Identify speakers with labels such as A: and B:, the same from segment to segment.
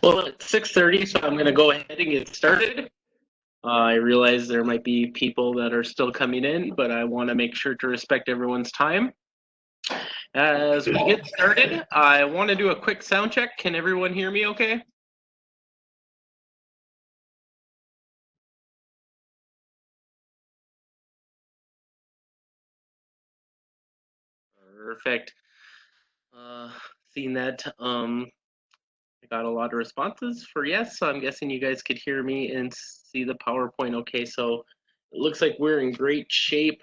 A: Well, it's 6:30, so I'm going to go ahead and get started. I realize there might be people that are still coming in, but I want to make sure to respect everyone's time. As we get started, I want to do a quick sound check. Can everyone hear me okay? Perfect. Seeing that I got a lot of responses for yes, so I'm guessing you guys could hear me and see the PowerPoint okay. So it looks like we're in great shape.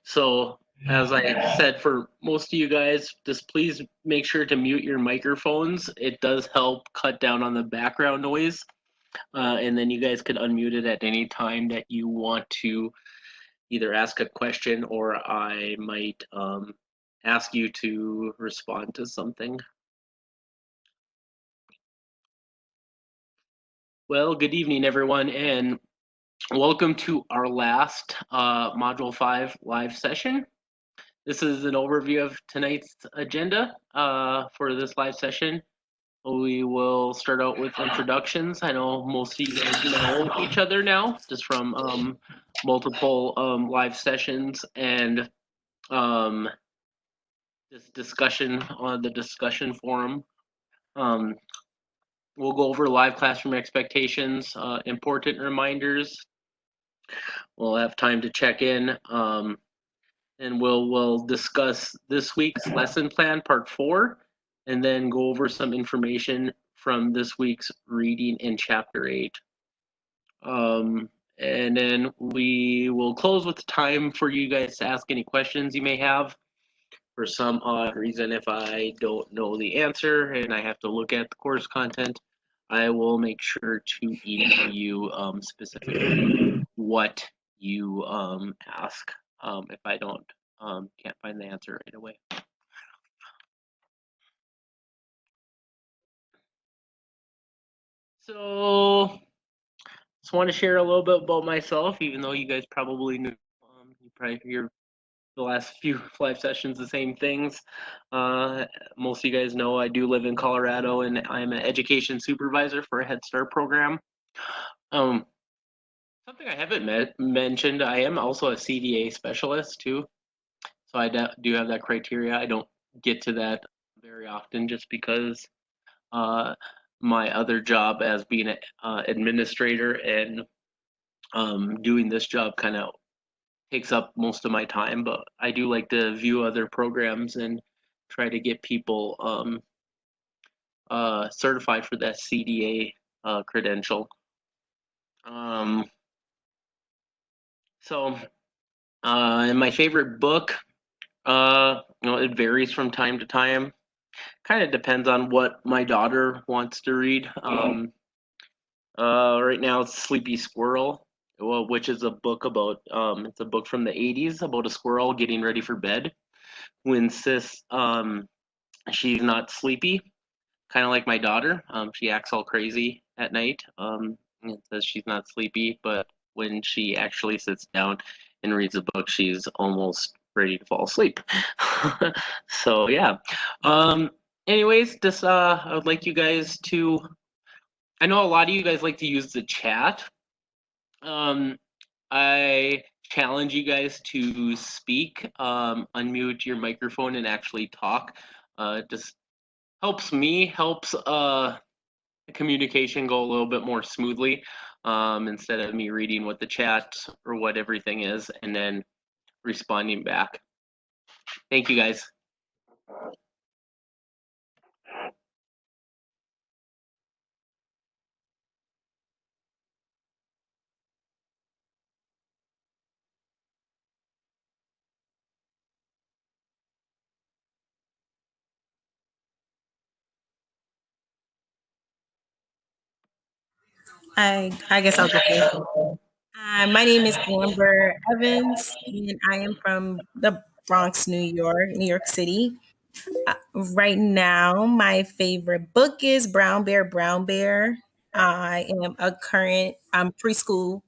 A: So as I said, for most of you guys, just please make sure to mute your microphones. It does help cut down on the background noise. And then you guys could unmute it at any time that you want to either ask a question or I might ask you to respond to something. Well, good evening, everyone, and welcome to our last Module 5 live session. This is an overview of tonight's agenda for this live session. We will start out with introductions. I know most of you guys know each other now, just from multiple live sessions and this discussion on the discussion forum. We'll go over live classroom expectations, important reminders. We'll have time to check in, and we'll discuss this week's lesson plan, part 4, and then go over some information from this week's reading in chapter 8. And then we will close with time for you guys to ask any questions you may have. For some odd reason, if I don't know the answer and I have to look at the course content, I will make sure to email you specifically what you ask if I can't find the answer right away. So, just want to share a little bit about myself, even though you guys probably knew. You probably hear the last few live sessions the same things. Most of you guys know I do live in Colorado, and I'm an education supervisor for a Head Start program. Something I haven't mentioned, I am also a CDA specialist too. So I do have that criteria. I don't get to that very often just because my other job as being an administrator and doing this job kind of takes up most of my time, but I do like to view other programs and try to get people certified for that CDA credential. So, and my favorite book, it varies from time to time. Kind of depends on what my daughter wants to read. Right now, it's Sleepy Squirrel, which is a book about, it's a book from the 80s about a squirrel getting ready for bed who insists she's not sleepy, kind of like my daughter. She acts all crazy at night and says she's not sleepy, but when she actually sits down and reads a book, she's almost ready to fall asleep. So yeah. Anyways, just I would like you guys to. I know a lot of you guys like to use the chat. I challenge you guys to speak, unmute your microphone, and actually talk. Just helps the communication go a little bit more smoothly instead of me reading what the chat or what everything is and then responding back. Thank you, guys.
B: I guess I'll go first. My name is Amber Evans, and I am from the Bronx, New York City. Right now, my favorite book is Brown Bear, Brown Bear. I am a current preschool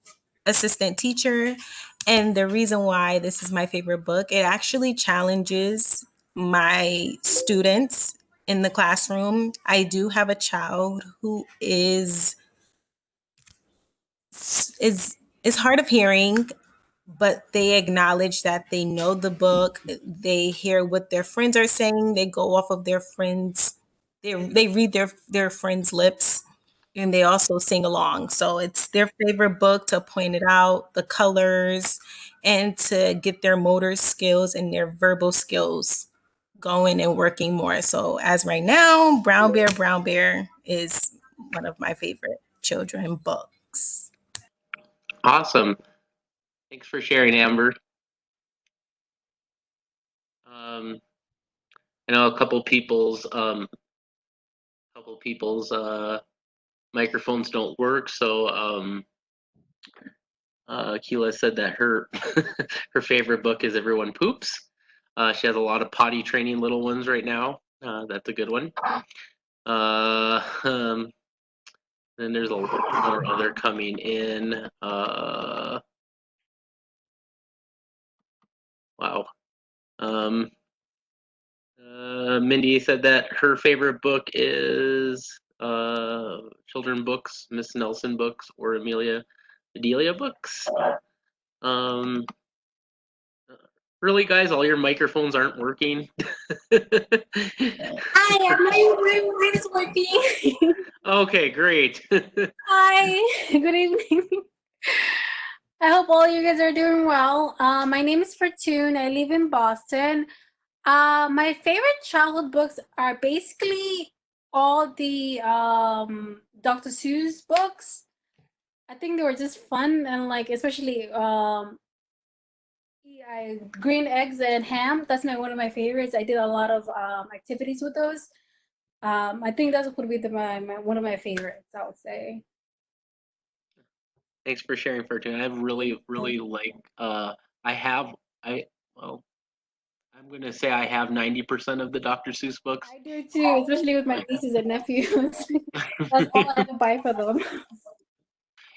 B: assistant teacher, and the reason why this is my favorite book, it actually challenges my students in the classroom. I do have a child who is is hard of hearing, but they acknowledge that they know the book. They hear what their friends are saying. They go off of their friends. They read their friends' lips, and they also sing along. So it's their favorite book to point it out, the colors, and to get their motor skills and their verbal skills going and working more. So as right now, Brown Bear is one of my favorite children books.
A: Awesome. Thanks for sharing, Amber. I know a couple people's microphones don't work, so Keela said that her her favorite book is Everyone Poops. She has a lot of potty training little ones right now. That's a good one. Then there's a lot more other coming in. Wow. Mindy said that her favorite book is children books, Miss Nelson books, or Adelia books. Um, really, guys, all your microphones aren't working.
C: Hi, mine is working.
A: Okay, great.
C: Hi, good evening. I hope all you guys are doing well. My name is Fortune. I live in Boston. My favorite childhood books are basically all the Dr. Seuss books. I think they were just fun and like especially green eggs and ham. That's one of my favorites. I did a lot of activities with those. I think that's would be one of my favorites, I would say.
A: Thanks for sharing, Fortune. I really like. Well, I'm gonna say I have 90% of the Dr. Seuss books.
C: I do too, especially with my nieces and nephews. That's all I have to buy for them.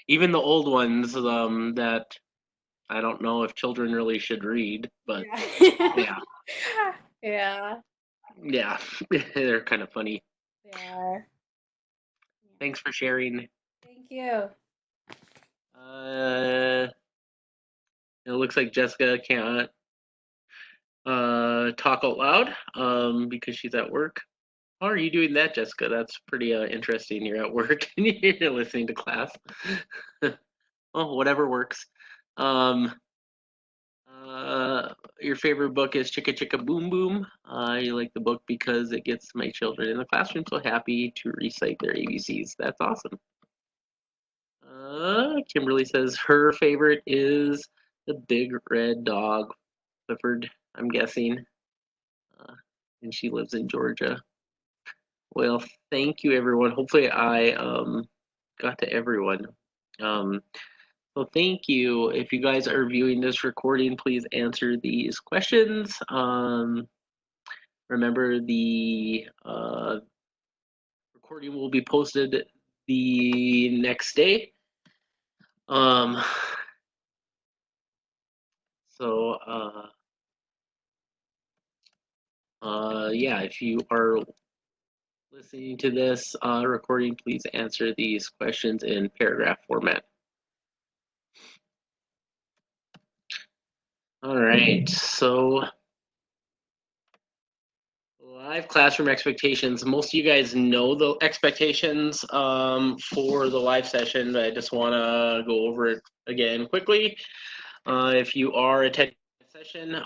A: Even the old ones that I don't know if children really should read, but yeah.
C: Yeah.
A: Yeah, they're kind of funny.
C: They are.
A: Thanks for sharing.
C: Thank you.
A: It looks like Jessica can't talk out loud because she's at work. How are you doing that, Jessica? That's pretty interesting. You're at work and you're listening to class. Oh, whatever works. Your favorite book is Chicka Chicka Boom Boom. I like the book because it gets my children in the classroom so happy to recite their ABCs. That's awesome. Kimberly says her favorite is the Big Red Dog, Clifford, I'm guessing. And she lives in Georgia. Well, thank you, everyone. Hopefully, I got to everyone. So thank you. If you guys are viewing this recording, please answer these questions. Remember, the recording will be posted the next day. Yeah, if you are listening to this recording, please answer these questions in paragraph format. All right, so live classroom expectations. Most of you guys know the expectations for the live session, but I just want to go over it again quickly. If you are attending the session,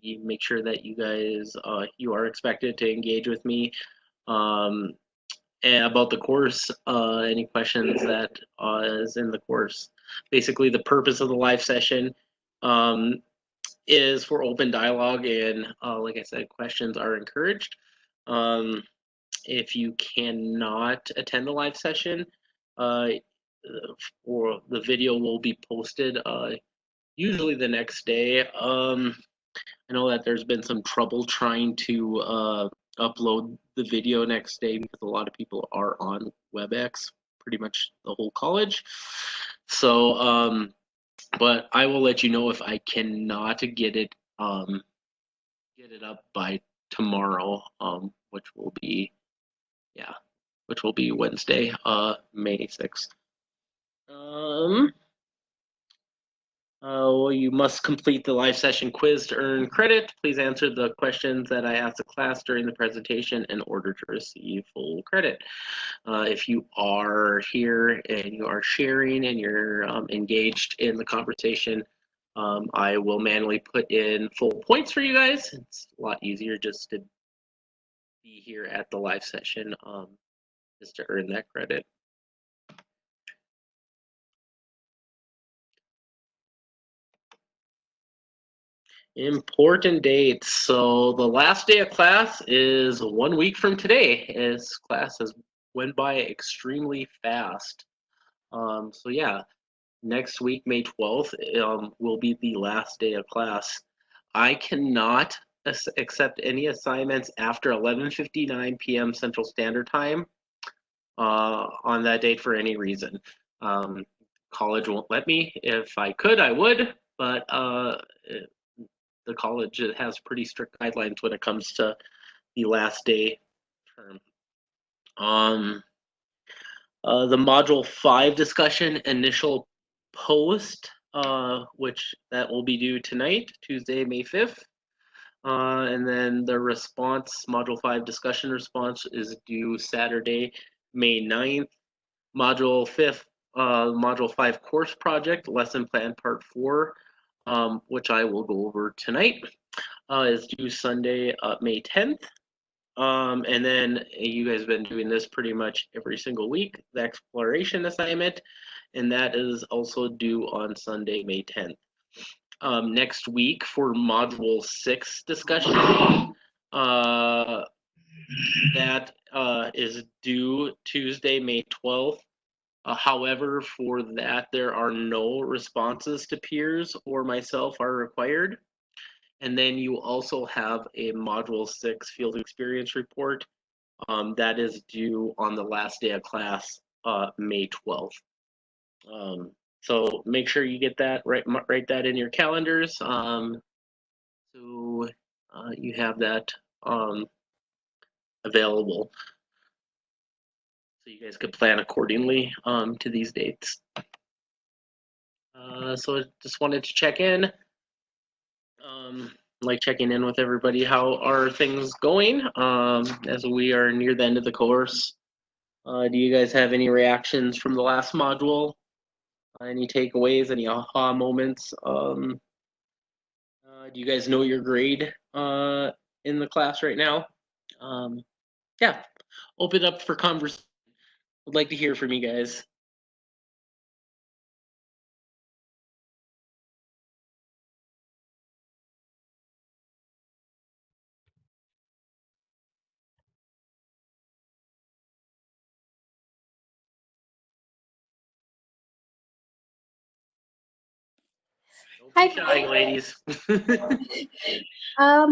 A: you make sure that you guys you are expected to engage with me and about the course. Any questions that is in the course. Basically, the purpose of the live session is for open dialogue, and like I said, questions are encouraged. If you cannot attend the live session, or the video will be posted usually the next day. I know that there's been some trouble trying to upload the video next day because a lot of people are on WebEx, pretty much the whole college. So, but I will let you know if I cannot get it up by tomorrow, which will be Wednesday, May 6th. Well, you must complete the live session quiz to earn credit. Please answer the questions that I asked the class during the presentation in order to receive full credit. If you are here and you are sharing and you're engaged in the conversation, I will manually put in full points for you guys. It's a lot easier just to be here at the live session just to earn that credit. Important dates. So the last day of class is 1 week from today. As class has went by extremely fast. So yeah, next week, May 12th, will be the last day of class. I cannot accept any assignments after 11:59 p.m. Central Standard Time on that date for any reason. College won't let me. If I could, I would, but the college has pretty strict guidelines when it comes to the last day term. The Module 5 discussion initial post, which that will be due tonight, Tuesday, May 5th. And then the response, Module 5 discussion response is due Saturday, May 9th. Module 5 course project, lesson plan part 4, which I will go over tonight, is due Sunday, May 10th. And then you guys have been doing this pretty much every single week, the exploration assignment, and that is also due on Sunday, May 10th. Next week for Module 6 discussion, that is due Tuesday, May 12th. However, for that, there are no responses to peers or myself are required. And then you also have a Module 6 field experience report that is due on the last day of class, May 12th. So make sure you get that, write that in your calendars. So you have that available. So you guys could plan accordingly to these dates. So I just wanted to check in. Like checking in with everybody. How are things going as we are near the end of the course? Do you guys have any reactions from the last module? Any takeaways, any aha moments? Do you guys know your grade in the class right now? Yeah, open up for conversation. I'd like to hear from you guys.
C: Hi,
A: Shy, ladies.
C: So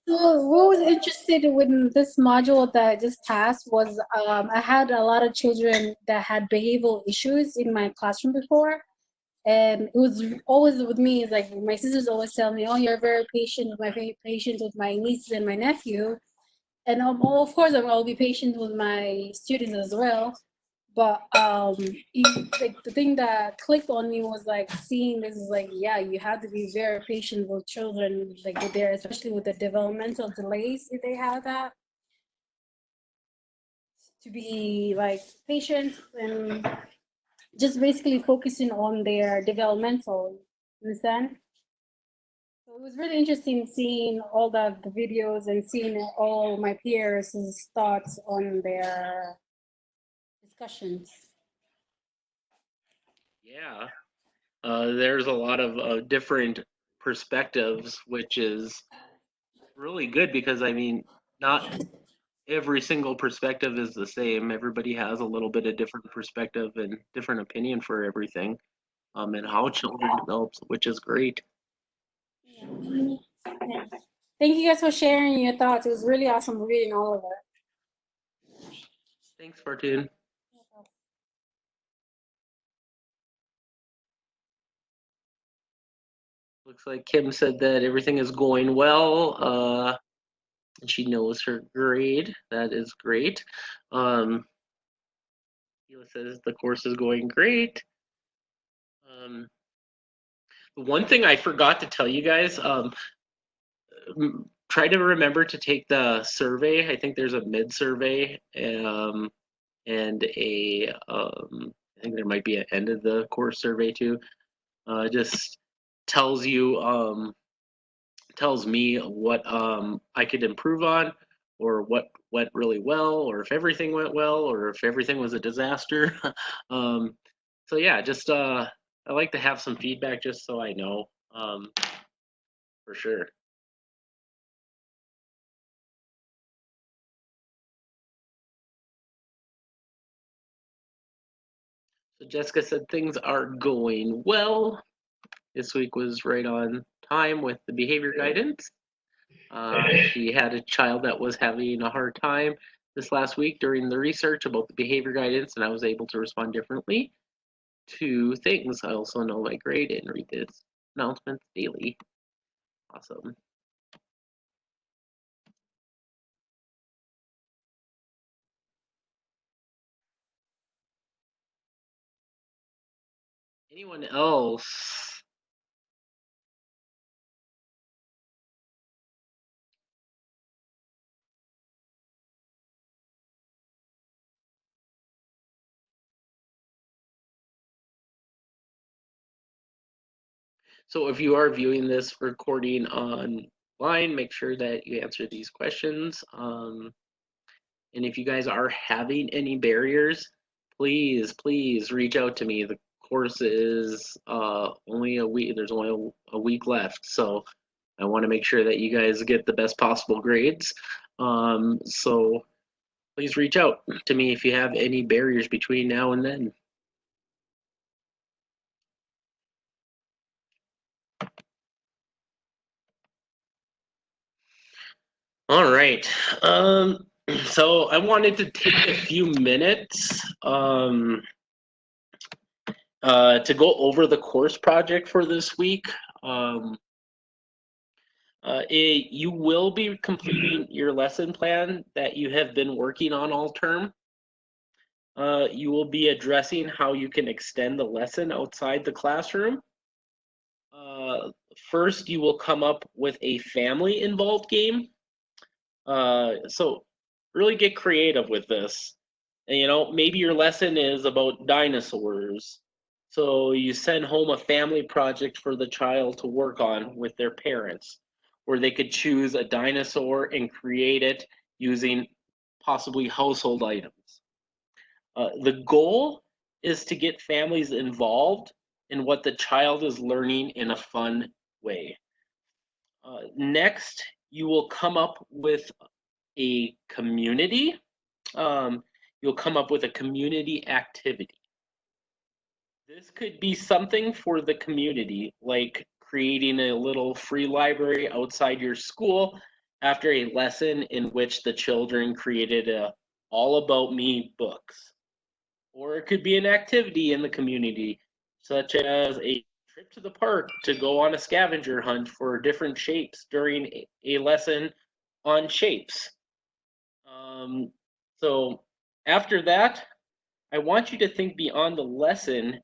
C: what was interested with this module that I just passed was I had a lot of children that had behavioral issues in my classroom before. And it was always with me, it's like my sisters always tell me, oh, you're very patient with patient with my nieces and my nephew. And of course, I'll be patient with my students as well. But like the thing that clicked on me was like seeing this is like, yeah, you have to be very patient with children, like with their, especially with the developmental delays if they have that, to be like patient and just basically focusing on their developmental, understand? So it was really interesting seeing all the videos and seeing all my peers' thoughts on their discussions.
A: Yeah, there's a lot of different perspectives, which is really good because I mean, not every single perspective is the same. Everybody has a little bit of different perspective and different opinion for everything, and how children develop, which is great.
C: Yeah. Thank you guys for sharing your thoughts. It was really awesome reading all of it.
A: Thanks, Fortune. Looks like Kim said that everything is going well. and she knows her grade. That is great. Hila says the course is going great. One thing I forgot to tell you guys, try to remember to take the survey. I think there's a mid survey and I think there might be an end of the course survey too. Just tells you tells me what I could improve on, or what went really well, or if everything went well, or if everything was a disaster. So yeah, just I like to have some feedback just so I know for sure. So Jessica said things are going well. This week was right on time with the behavior guidance. She had a child that was having a hard time this last week during the research about the behavior guidance, and I was able to respond differently to things. I also know my grade and read this announcements daily. Awesome. Anyone else? So if you are viewing this recording online, make sure that you answer these questions. And if you guys are having any barriers, please reach out to me. The course is only a week. There's only a week left, so I want to make sure that you guys get the best possible grades. So please reach out to me if you have any barriers between now and then. All right. So I wanted to take a few minutes to go over the course project for this week. You will be completing your lesson plan that you have been working on all term. You will be addressing how you can extend the lesson outside the classroom. First, you will come up with a family involved game. So really get creative with this. And, you know, maybe your lesson is about dinosaurs. So you send home a family project for the child to work on with their parents, where they could choose a dinosaur and create it using possibly household items. The goal is to get families involved in what the child is learning in a fun way. Next, you will come up with a community. You'll come up with a community activity. This could be something for the community, like creating a little free library outside your school after a lesson in which the children created a all about me books. Or it could be an activity in the community, such as a trip to the park to go on a scavenger hunt for different shapes during a lesson on shapes. So after that, I want you to think beyond the lesson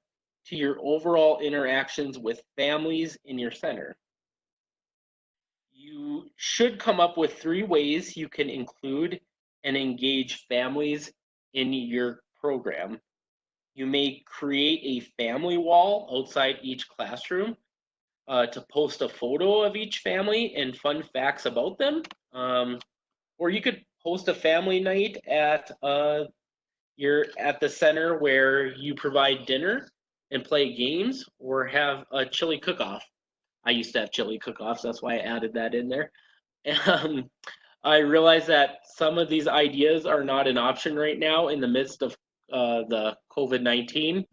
A: to your overall interactions with families in your center. You should come up with 3 ways you can include and engage families in your program. You may create a family wall outside each classroom to post a photo of each family and fun facts about them. Or you could host a family night at you're at the center where you provide dinner and play games, or have a chili cook-off. I used to have chili cook-offs, that's why I added that in there. I realize that some of these ideas are not an option right now in the midst of the COVID-19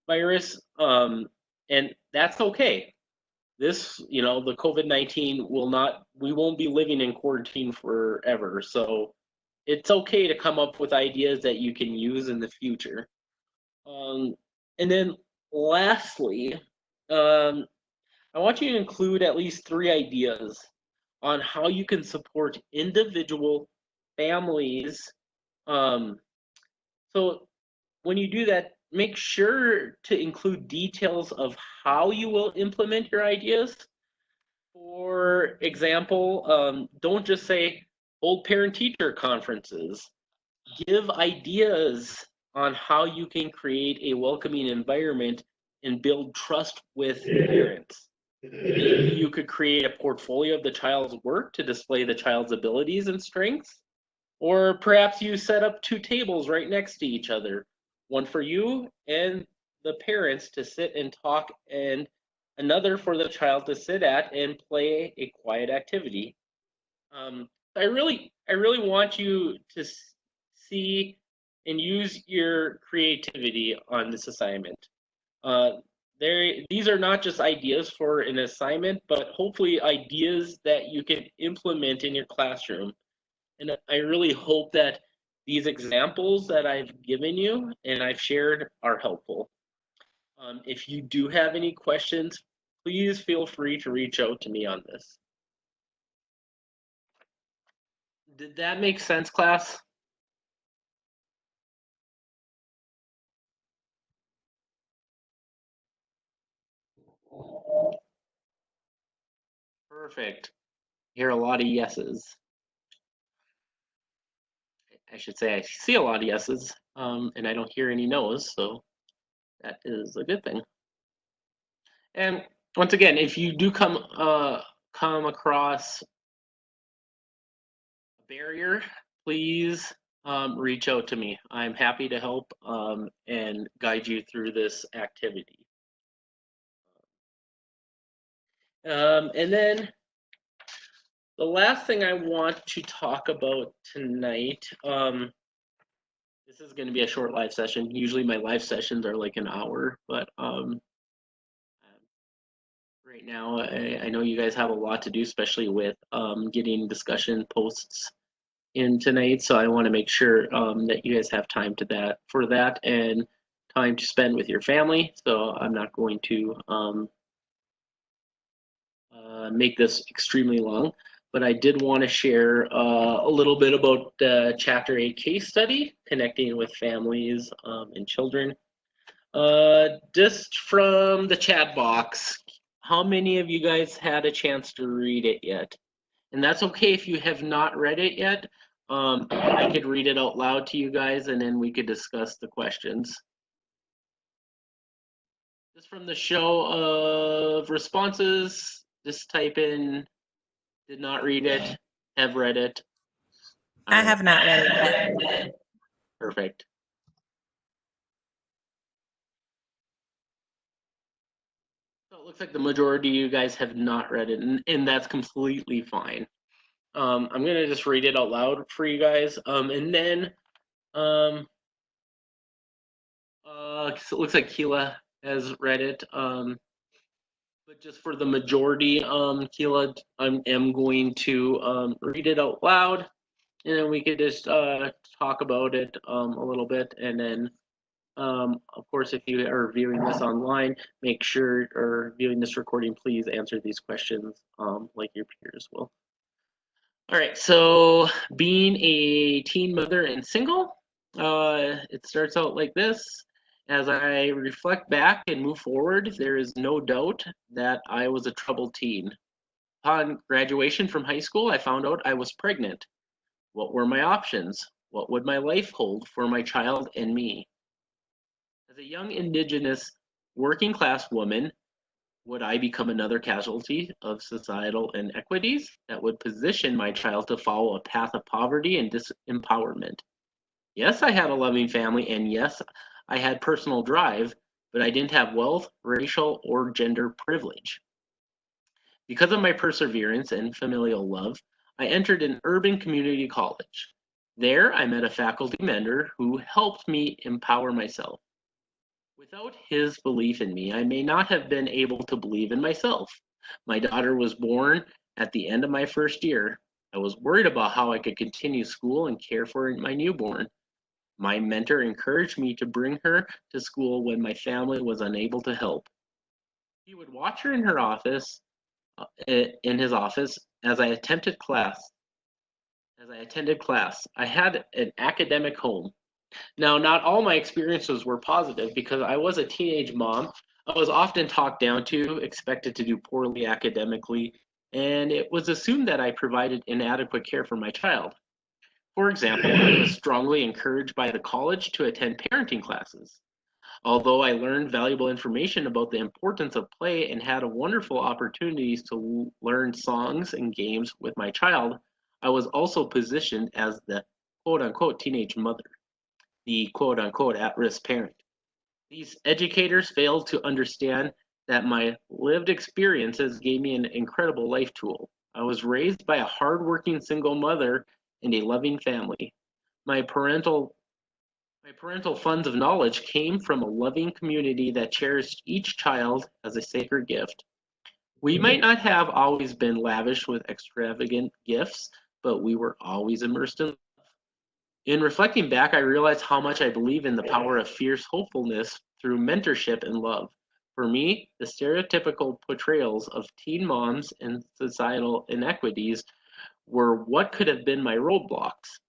A: virus, and that's okay. This, you know, the COVID-19 will not, we won't be living in quarantine forever, so it's okay to come up with ideas that you can use in the future. And then lastly, I want you to include at least 3 ideas on how you can support individual families. So when you do that, make sure to include details of how you will implement your ideas. For example, don't just say hold parent-teacher conferences. Give ideas on how you can create a welcoming environment and build trust with parents. Maybe you could create a portfolio of the child's work to display the child's abilities and strengths. Or perhaps you set up two tables right next to each other, one for you and the parents to sit and talk, and another for the child to sit at and play a quiet activity. I really want you to see and use your creativity on this assignment. Uh, these are not just ideas for an assignment, but hopefully ideas that you can implement in your classroom. And I really hope that these examples that I've given you and I've shared are helpful. If you do have any questions, please feel free to reach out to me on this. Did that make sense, class? Perfect. Hear a lot of yeses. I should say I see a lot of yeses, and I don't hear any no's, so that is a good thing. And once again, if you do come across a barrier, please reach out to me. I'm happy to help and guide you through this activity. And then the last thing I want to talk about tonight, this is going to be a short live session. Usually my live sessions are like an hour, but right now I know you guys have a lot to do, especially with getting discussion posts in tonight. So I want to make sure that you guys have time for that and time to spend with your family. So I'm not going to make this extremely long, but I did want to share a little bit about the Chapter 8 case study, connecting with families and children. Just from the chat box, how many of you guys had a chance to read it yet? And that's okay if you have not read it yet. I could read it out loud to you guys and then we could discuss the questions. Just from the show of responses, just type in did not read it, have read it.
B: I have not read it yet.
A: Perfect. So it looks like the majority of you guys have not read it, and that's completely fine. I'm gonna just read it out loud for you guys, and then so it looks like Keela has read it, but just for the majority, Keela, I am going to read it out loud, and then we could just talk about it a little bit, and then of course, if you are viewing this online, make sure, or viewing this recording, please answer these questions like your peers will. All right, so being a teen mother and single, it starts out like this. As I reflect back and move forward, there is no doubt that I was a troubled teen. Upon graduation from high school, I found out I was pregnant. What were my options? What would my life hold for my child and me? As a young Indigenous working class woman, would I become another casualty of societal inequities that would position my child to follow a path of poverty and disempowerment? Yes, I had a loving family, and yes, I had personal drive, but I didn't have wealth, racial, or gender privilege. Because of my perseverance and familial love, I entered an urban community college. There, I met a faculty mentor who helped me empower myself. Without his belief in me, I may not have been able to believe in myself. My daughter was born at the end of my first year. I was worried about how I could continue school and care for my newborn. My mentor encouraged me to bring her to school when my family was unable to help. He would watch her in her office, in his office, as I attended class, I had an academic home. Now, not all my experiences were positive because I was a teenage mom. I was often talked down to, expected to do poorly academically, and it was assumed that I provided inadequate care for my child. For example, I was strongly encouraged by the college to attend parenting classes. Although I learned valuable information about the importance of play and had wonderful opportunities to learn songs and games with my child, I was also positioned as the quote unquote teenage mother, the quote unquote at risk parent. These educators failed to understand that my lived experiences gave me an incredible life tool. I was raised by a hardworking single mother and a loving family. My parental my parental funds of knowledge came from a loving community that cherished each child as a sacred gift. We might not have always been lavish with extravagant gifts, but we were always immersed in reflecting back, I realized how much I believe in the power of fierce hopefulness through mentorship and love. For me, the stereotypical portrayals of teen moms and societal inequities were what could have been my roadblocks.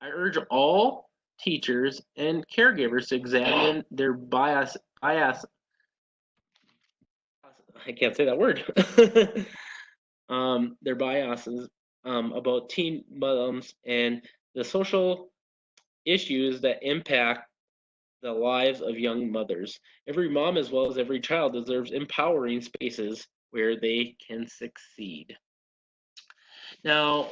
A: I urge all teachers and caregivers to examine their bias I can't say that word. Their biases about teen moms and the social issues that impact the lives of young mothers. Every mom, as well as every child, deserves empowering spaces where they can succeed. Now,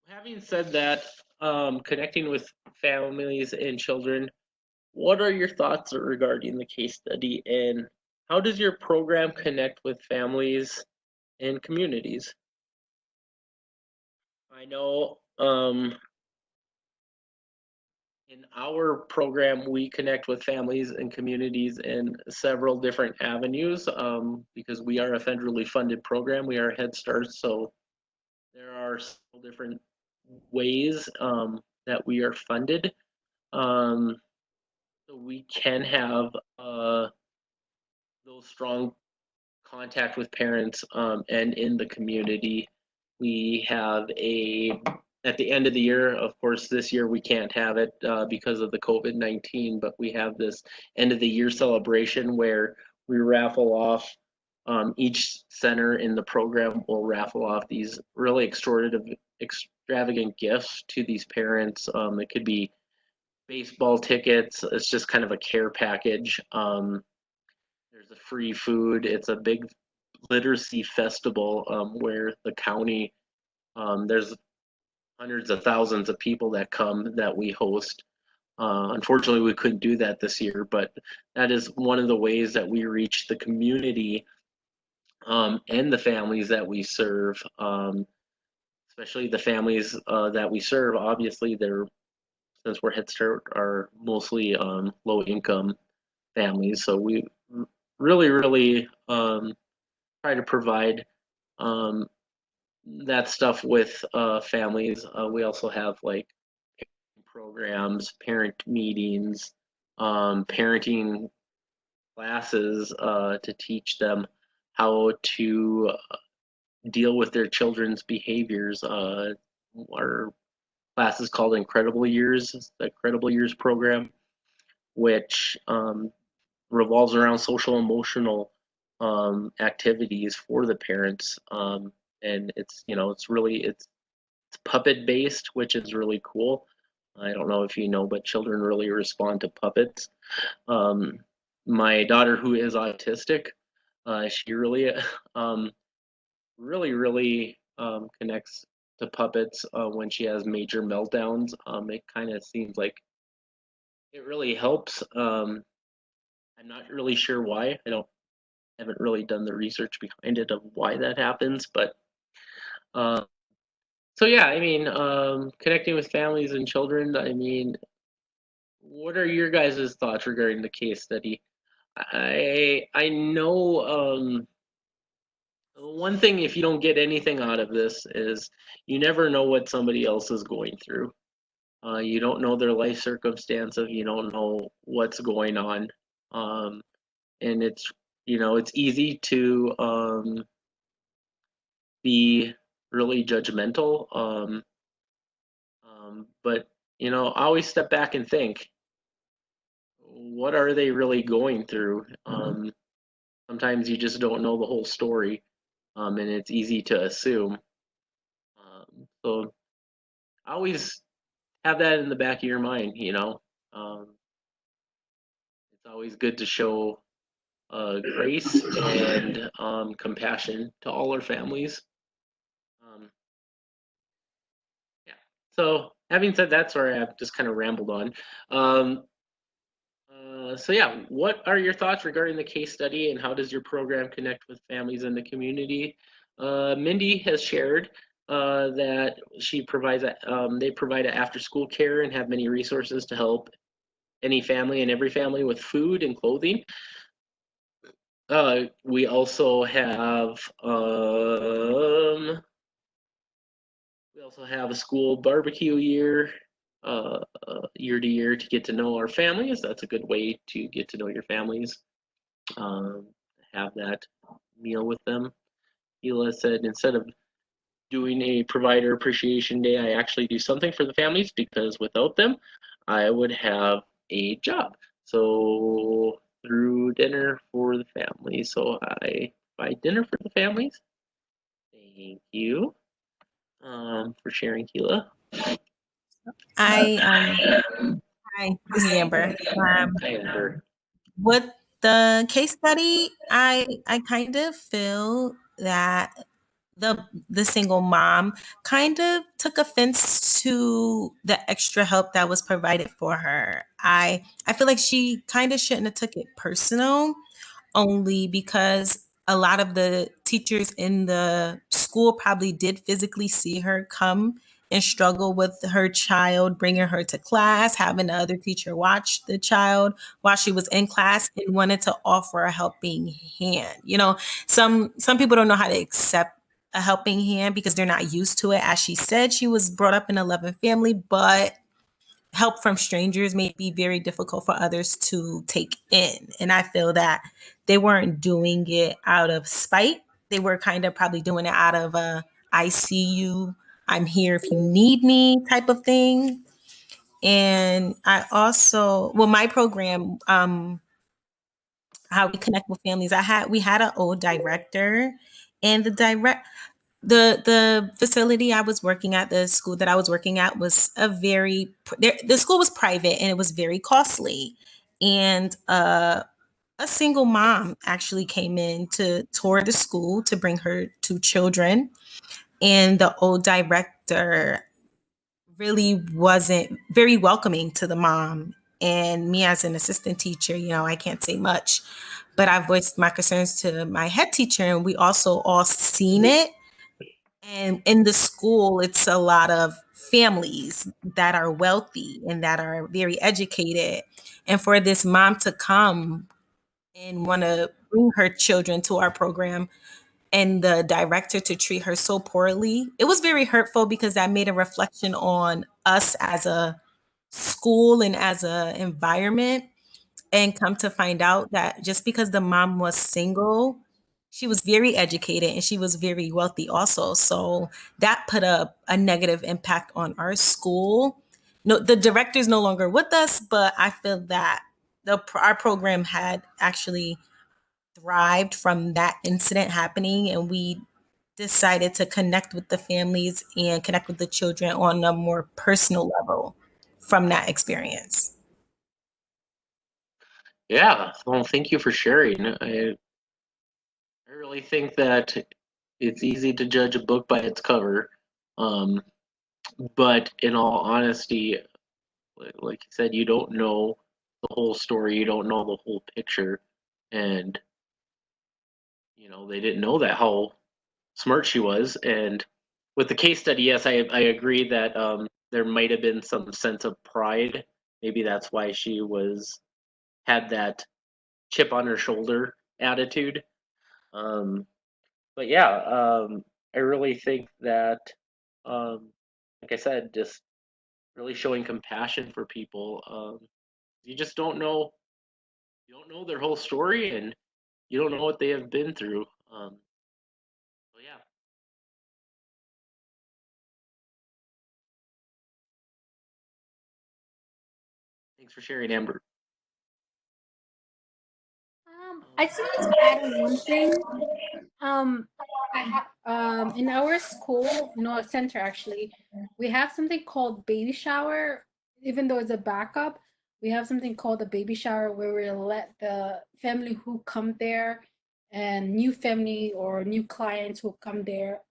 A: having said that, connecting with families and children, what are your thoughts regarding the case study and how does your program connect with families and communities? I know in our program, we connect with families and communities in several different avenues because we are a federally funded program. We are Head Start, so there are several different ways that we are funded. Um, so we can have those strong contact with parents and in the community. We have at the end of the year, of course, this year we can't have it because of the COVID-19, but we have this end of the year celebration where we raffle off, each center in the program will raffle off these really extravagant gifts to these parents. It could be baseball tickets. It's just kind of a care package. There's a free food. It's a big literacy festival where the county, there's hundreds of thousands of people that come that we host. Unfortunately, we couldn't do that this year, but that is one of the ways that we reach the community and the families that we serve, especially the families that we serve. Obviously, since we're Head Start, are mostly low income families. So we really try to provide that stuff with families. We also have like programs, parent meetings, parenting classes to teach them how to deal with their children's behaviors. Our class is called Incredible Years, the Incredible Years program, which revolves around social emotional activities for the parents. And it's puppet based, which is really cool. I don't know if you know, but children really respond to puppets. My daughter, who is autistic, she really, connects to puppets when she has major meltdowns. It kind of seems like it really helps. I'm not really sure why. Haven't really done the research behind it of why that happens, but uh, so yeah, I mean, connecting with families and children. I mean, what are your guys' thoughts regarding the case study? I know one thing, if you don't get anything out of this, is you never know what somebody else is going through. You don't know their life circumstances. You don't know what's going on, and it's easy to be really judgmental. But I always step back and think, what are they really going through? Sometimes you just don't know the whole story, and it's easy to assume. So always have that in the back of your mind. It's always good to show grace and compassion to all our families. Um, yeah. So having said that, sorry, I've just kind of rambled on. So yeah, what are your thoughts regarding the case study and how does your program connect with families in the community? Mindy has shared that they provide after-school care and have many resources to help any family and every family with food and clothing. We also have a school barbecue year to year to get to know our families. That's a good way to get to know your families. Have that meal with them. Hila said, instead of doing a provider appreciation day, I actually do something for the families because without them, I would have a job. So through dinner for the family. So I buy dinner for the families. Thank you for sharing, Hila.
B: Hi, this is Amber.
A: Hi, Amber.
B: With the case study, I kind of feel that the single mom kind of took offense to the extra help that was provided for her. I feel like she kind of shouldn't have took it personal, only because a lot of the teachers in the school probably did physically see her come and struggle with her child, bringing her to class, having the other teacher watch the child while she was in class, and wanted to offer a helping hand. Some people don't know how to accept a helping hand because they're not used to it. As she said, she was brought up in a loving family, but help from strangers may be very difficult for others to take in. And I feel that they weren't doing it out of spite. They were kind of probably doing it out of a I see you, I'm here if you need me type of thing. And I also, well, my program, how we connect with families, we had an old director, and the facility I was working at, the school that I was working at, was the school was private and it was very costly. And a single mom actually came in to tour the school to bring her two children, and the old director really wasn't very welcoming to the mom. And me as an assistant teacher, I can't say much, but I voiced my concerns to my head teacher, and we also all seen it. And in the school, it's a lot of families that are wealthy and that are very educated. And for this mom to come and want to bring her children to our program, and the director to treat her so poorly, it was very hurtful because that made a reflection on us as a school and as a environment. And come to find out that just because the mom was single, she was very educated and she was very wealthy also. So that put a negative impact on our school. No, the director's no longer with us, but I feel that our program had actually thrived from that incident happening, and we decided to connect with the families and connect with the children on a more personal level from that experience.
A: Yeah, well, thank you for sharing. I really think that it's easy to judge a book by its cover. Um, but in all honesty, like you said, you don't know the whole story, you don't know the whole picture. And, they didn't know that how smart she was. And with the case study, yes, I agree that there might have been some sense of pride. Maybe that's why she had that chip on her shoulder attitude. Um, but yeah, I really think that, like I said, just really showing compassion for people. You just don't know, you don't know their whole story, and you don't know what they have been through. So yeah, Thanks for sharing, Amber.
C: I just wanted to add on one thing. Um, in our school, our center actually, we have something called baby shower. Even though it's a backup, we have something called a baby shower where we let the family who come there and new family or new clients who come there,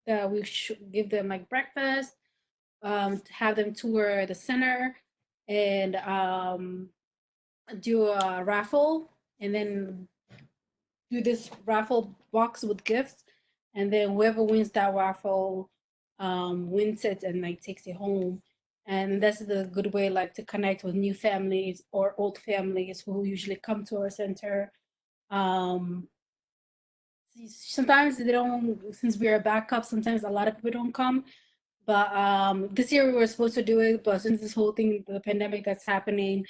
C: that we should give them like breakfast, to have them tour the center, and do a raffle, and then do this raffle box with gifts, and then whoever wins that raffle wins it and like takes it home. And that's the good way like to connect with new families or old families who usually come to our center. Um, Sometimes they don't, since we're a backup, sometimes a lot of people don't come. But this year we were supposed to do it, but since this whole thing, the pandemic that's happening,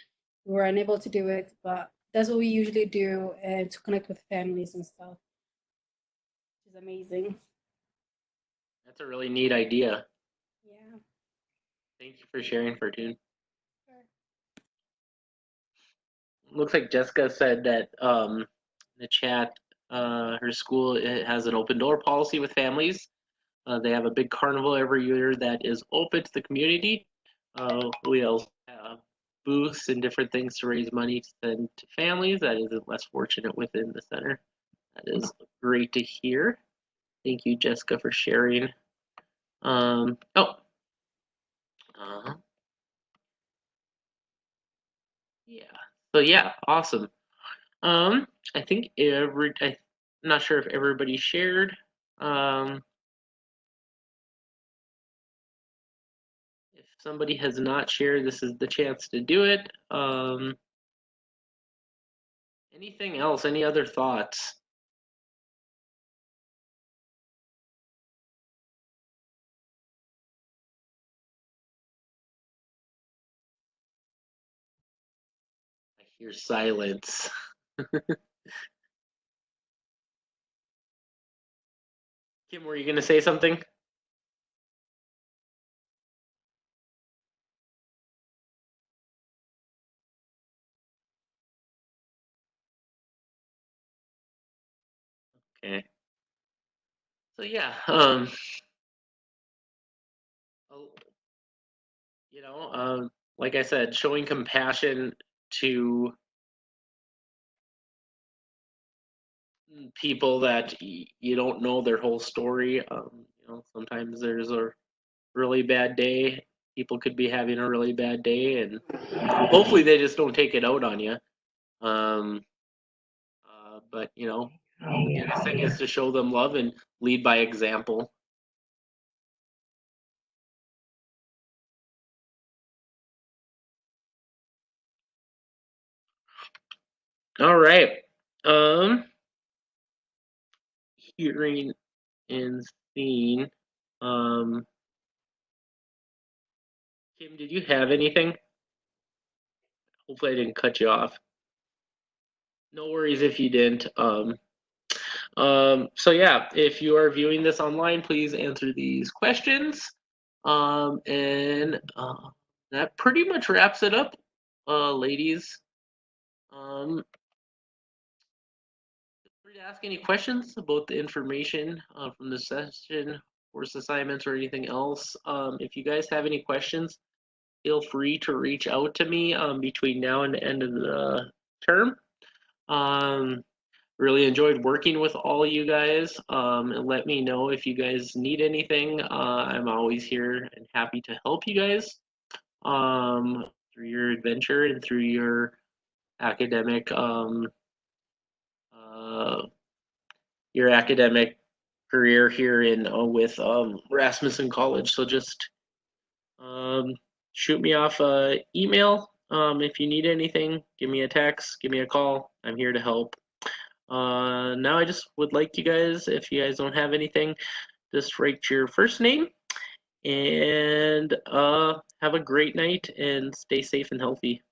C: we were unable to do it. But that's what we usually do, and to connect with families and stuff, which is amazing.
A: That's a really neat idea.
C: Yeah.
A: Thank you for sharing, Fortune.
C: Sure.
A: Looks like Jessica said that in the chat, her school has an open door policy with families. They have a big carnival every year that is open to the community. We also have booths and different things to raise money to send to families that is less fortunate within the center. That is great to hear. Thank you, Jessica, for sharing. Oh. Yeah. So yeah, awesome. I think I'm not sure if everybody shared. If somebody has not shared, this is the chance to do it. Anything else? Any other thoughts? I hear silence. Kim, were you going to say something? Okay. So yeah, oh, like I said, showing compassion to people that you don't know their whole story. Sometimes there's a really bad day. People could be having a really bad day, and hopefully they just don't take it out on you. But the biggest thing is to show them love and lead by example. All right. Hearing and seeing. Kim, did you have anything? Hopefully I didn't cut you off. No worries if you didn't. So yeah, if you are viewing this online, please answer these questions. And that pretty much wraps it up, ladies. Feel free to ask any questions about the information from the session, course assignments, or anything else. If you guys have any questions, feel free to reach out to me between now and the end of the term. Really enjoyed working with all you guys. And let me know if you guys need anything. I'm always here and happy to help you guys through your adventure and through your academic career here in with Rasmussen College. So just shoot me off email if you need anything. Give me a text, give me a call. I'm here to help. Now I just would like you guys, if you guys don't have anything, just write your first name and have a great night and stay safe and healthy.